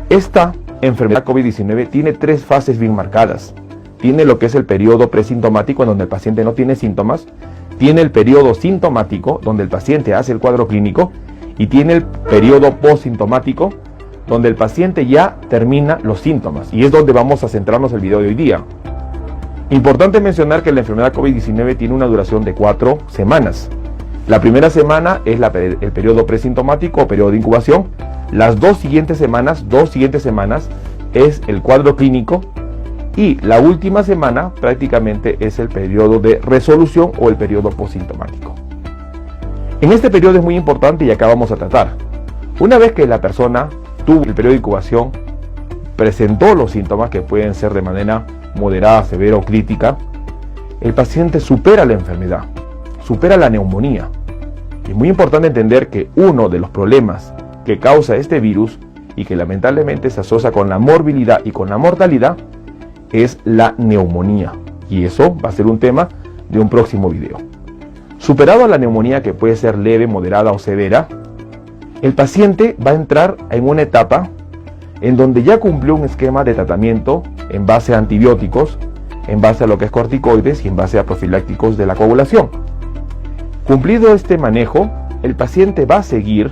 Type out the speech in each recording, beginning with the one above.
Esta enfermedad COVID-19 tiene 3 fases bien marcadas. Tiene lo que es el periodo presintomático, en donde el paciente no tiene síntomas. Tiene el periodo sintomático, donde el paciente hace el cuadro clínico. Y tiene el periodo postsintomático, donde el paciente ya termina los síntomas. Y es donde vamos a centrarnos el video de hoy día. Importante mencionar que la enfermedad COVID-19 tiene una duración de 4 semanas. La primera semana es el periodo presintomático o periodo de incubación. Las 2 siguientes semanas es el cuadro clínico. Y la última semana prácticamente es el periodo de resolución o el periodo postsintomático. En este periodo es muy importante y acá vamos a tratar. Una vez que la persona tuvo el periodo de incubación, presentó los síntomas que pueden ser de manera moderada, severa o crítica, el paciente supera la enfermedad, supera la neumonía. Es muy importante entender que uno de los problemas que causa este virus y que lamentablemente se asocia con la morbilidad y con la mortalidad es la neumonía. Y eso va a ser un tema de un próximo video. Superado la neumonía, que puede ser leve, moderada o severa, el paciente va a entrar en una etapa en donde ya cumplió un esquema de tratamiento en base a antibióticos, en base a lo que es corticoides y en base a profilácticos de la coagulación. Cumplido este manejo, el paciente va a seguir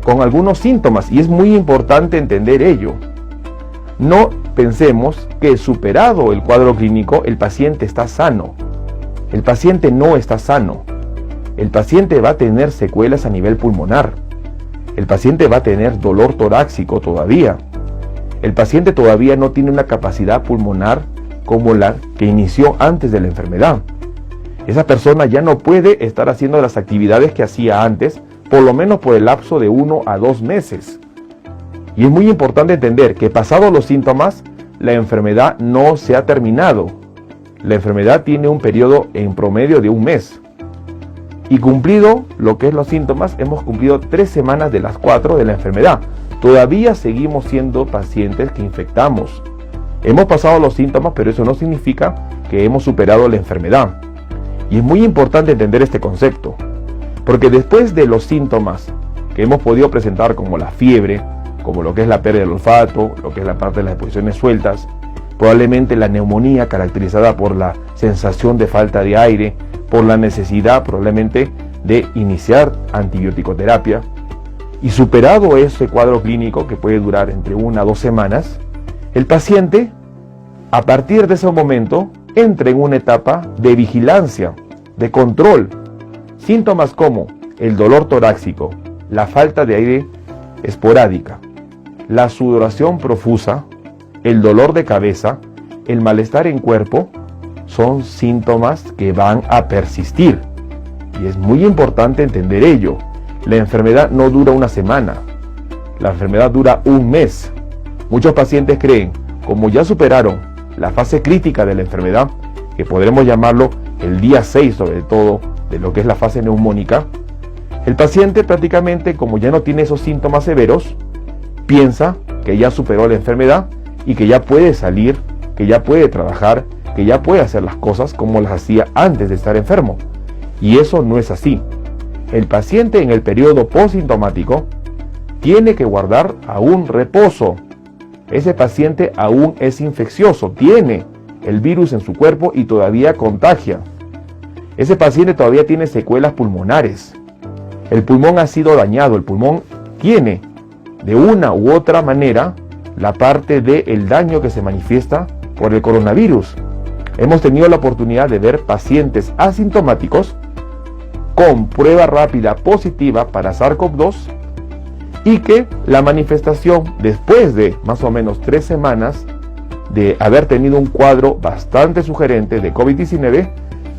con algunos síntomas y es muy importante entender ello. No pensemos que superado el cuadro clínico el paciente está sano. El paciente no está sano. El paciente va a tener secuelas a nivel pulmonar. El paciente va a tener dolor torácico todavía. El paciente todavía no tiene una capacidad pulmonar como la que inició antes de la enfermedad. Esa persona ya no puede estar haciendo las actividades que hacía antes, por lo menos por el lapso de 1 a 2 meses. Y es muy importante entender que pasados los síntomas, la enfermedad no se ha terminado. La enfermedad tiene un periodo en promedio de 1 mes. Y cumplido lo que es los síntomas, hemos cumplido 3 semanas de las 4 de la enfermedad. Todavía seguimos siendo pacientes que infectamos. Hemos pasado los síntomas, pero eso no significa que hemos superado la enfermedad. Y es muy importante entender este concepto, porque después de los síntomas que hemos podido presentar, como la fiebre, como lo que es la pérdida del olfato, lo que es la parte de las exposiciones sueltas, probablemente la neumonía caracterizada por la sensación de falta de aire, por la necesidad probablemente de iniciar antibiótico-terapia, y superado ese cuadro clínico que puede durar entre 1 a 2 semanas, el paciente a partir de ese momento entra en una etapa de vigilancia, de control. Síntomas como el dolor torácico, la falta de aire esporádica, la sudoración profusa, el dolor de cabeza, el malestar en cuerpo, son síntomas que van a persistir. Y es muy importante entender ello. La enfermedad no dura 1 semana, la enfermedad dura 1 mes. Muchos pacientes creen, como ya superaron la fase crítica de la enfermedad, que podremos llamarlo el día 6 sobre todo, de lo que es la fase neumónica, el paciente prácticamente, como ya no tiene esos síntomas severos, piensa que ya superó la enfermedad y que ya puede salir, que ya puede trabajar, que ya puede hacer las cosas como las hacía antes de estar enfermo. Y eso no es así. El paciente en el periodo postsintomático tiene que guardar aún reposo. Ese paciente aún es infeccioso, tiene el virus en su cuerpo y todavía contagia. Ese paciente todavía tiene secuelas pulmonares. El pulmón ha sido dañado, el pulmón tiene de una u otra manera la parte del daño que se manifiesta por el coronavirus. Hemos tenido la oportunidad de ver pacientes asintomáticos con prueba rápida positiva para SARS-CoV-2 y que la manifestación, después de más o menos 3 semanas de haber tenido un cuadro bastante sugerente de COVID-19,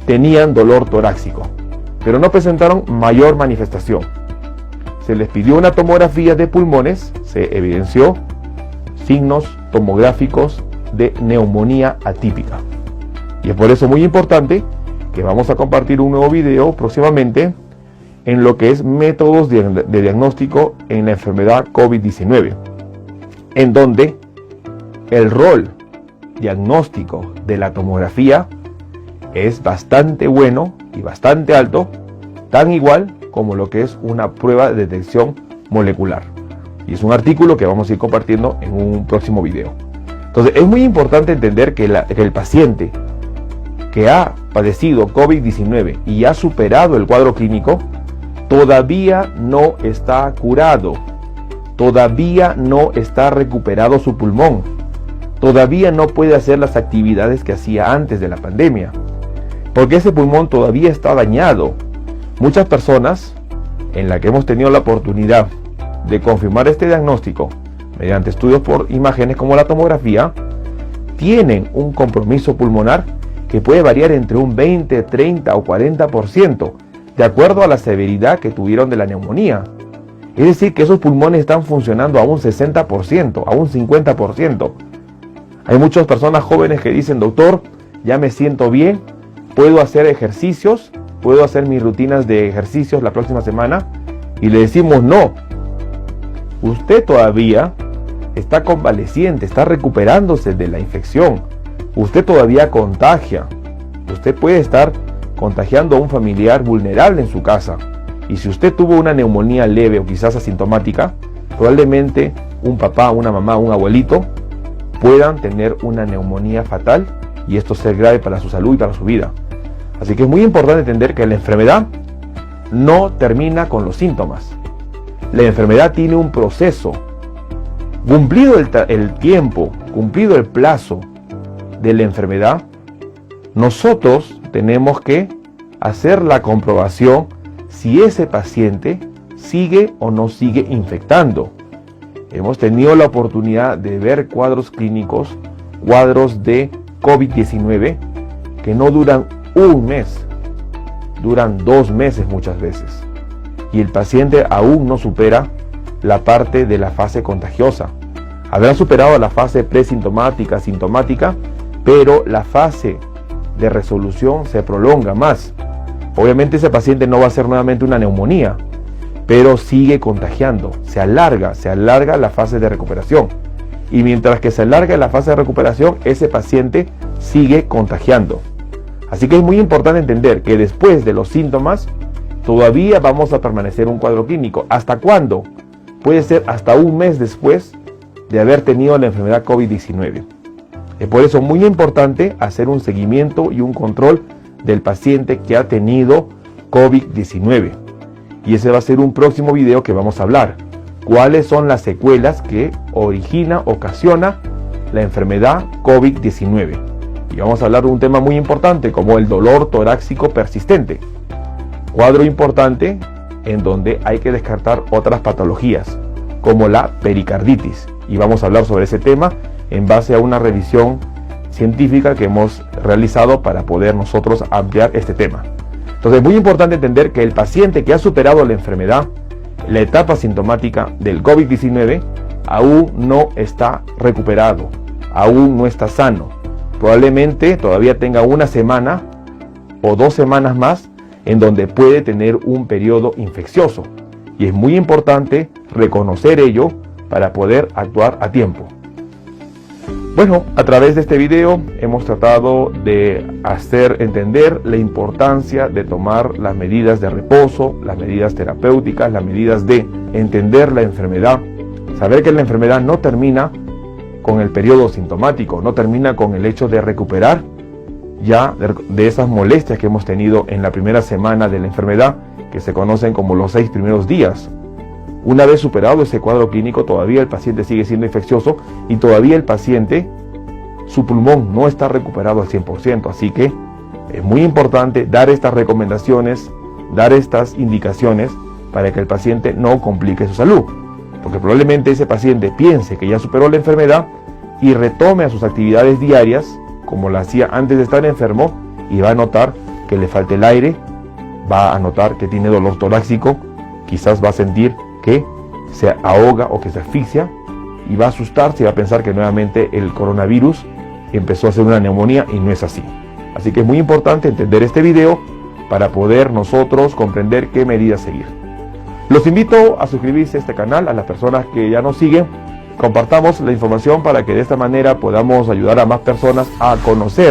tenían dolor torácico, pero no presentaron mayor manifestación. Se les pidió una tomografía de pulmones, se evidenció signos tomográficos de neumonía atípica. Y es por eso muy importante que vamos a compartir un nuevo video próximamente en lo que es métodos de diagnóstico en la enfermedad COVID-19, en donde el rol diagnóstico de la tomografía es bastante bueno y bastante alto, tan igual como lo que es una prueba de detección molecular. Y es un artículo que vamos a ir compartiendo en un próximo video. Entonces es muy importante entender que el paciente que ha padecido COVID-19 y ha superado el cuadro clínico, todavía no está curado, todavía no está recuperado su pulmón, todavía no puede hacer las actividades que hacía antes de la pandemia, porque ese pulmón todavía está dañado. Muchas personas en las que hemos tenido la oportunidad de confirmar este diagnóstico mediante estudios por imágenes como la tomografía, tienen un compromiso pulmonar que puede variar entre un 20, 30 o 40%, de acuerdo a la severidad que tuvieron de la neumonía. Es decir, que esos pulmones están funcionando a un 60%, a un 50%. Hay muchas personas jóvenes que dicen: doctor, ya me siento bien, puedo hacer ejercicios, puedo hacer mis rutinas de ejercicios la próxima semana. Y le decimos: no, usted todavía está convaleciente, está recuperándose de la infección, usted todavía contagia, usted puede estar contagiando a un familiar vulnerable en su casa. Y si usted tuvo una neumonía leve o quizás asintomática, probablemente un papá, una mamá, un abuelito puedan tener una neumonía fatal y esto ser grave para su salud y para su vida. Así que es muy importante entender que la enfermedad no termina con los síntomas. La enfermedad tiene un proceso. Cumplido el tiempo, cumplido el plazo de la enfermedad, nosotros tenemos que hacer la comprobación si ese paciente sigue o no sigue infectando. Hemos tenido la oportunidad de ver cuadros clínicos, cuadros de COVID-19 que no duran un mes, duran 2 meses muchas veces. Y el paciente aún no supera la parte de la fase contagiosa. Habrán superado la fase presintomática, sintomática, pero la fase de resolución se prolonga más. Obviamente ese paciente no va a ser nuevamente una neumonía, pero sigue contagiando, se alarga la fase de recuperación. Y mientras que se alarga la fase de recuperación, ese paciente sigue contagiando. Así que es muy importante entender que después de los síntomas, todavía vamos a permanecer un cuadro clínico. ¿Hasta cuándo? Puede ser hasta un mes después de haber tenido la enfermedad COVID-19. Es por eso muy importante hacer un seguimiento y un control del paciente que ha tenido COVID-19. Y ese va a ser un próximo video que vamos a hablar. ¿Cuáles son las secuelas que ocasiona la enfermedad COVID-19? Y vamos a hablar de un tema muy importante como el dolor torácico persistente. Cuadro importante en donde hay que descartar otras patologías como la pericarditis. Y vamos a hablar sobre ese tema en base a una revisión científica que hemos realizado para poder nosotros ampliar este tema. Entonces es muy importante entender que el paciente que ha superado la enfermedad, la etapa sintomática del COVID-19, aún no está recuperado, aún no está sano. Probablemente todavía tenga una semana o 2 semanas más en donde puede tener un periodo infeccioso. Y es muy importante reconocer ello para poder actuar a tiempo. Bueno, a través de este video hemos tratado de hacer entender la importancia de tomar las medidas de reposo, las medidas terapéuticas, las medidas de entender la enfermedad, saber que la enfermedad no termina con el periodo sintomático, no termina con el hecho de recuperar ya de esas molestias que hemos tenido en la primera semana de la enfermedad, que se conocen como los 6 primeros días. Una vez superado ese cuadro clínico, todavía el paciente sigue siendo infeccioso y todavía el paciente, su pulmón no está recuperado al 100%. Así que es muy importante dar estas recomendaciones, dar estas indicaciones para que el paciente no complique su salud. Porque probablemente ese paciente piense que ya superó la enfermedad y retome a sus actividades diarias como lo hacía antes de estar enfermo y va a notar que le falta el aire, va a notar que tiene dolor torácico, quizás va a sentir que se ahoga o que se asfixia y va a asustarse y va a pensar que nuevamente el coronavirus empezó a hacer una neumonía y no es así. Así que es muy importante entender este video para poder nosotros comprender qué medidas seguir. Los invito a suscribirse a este canal, a las personas que ya nos siguen, compartamos la información para que de esta manera podamos ayudar a más personas a conocer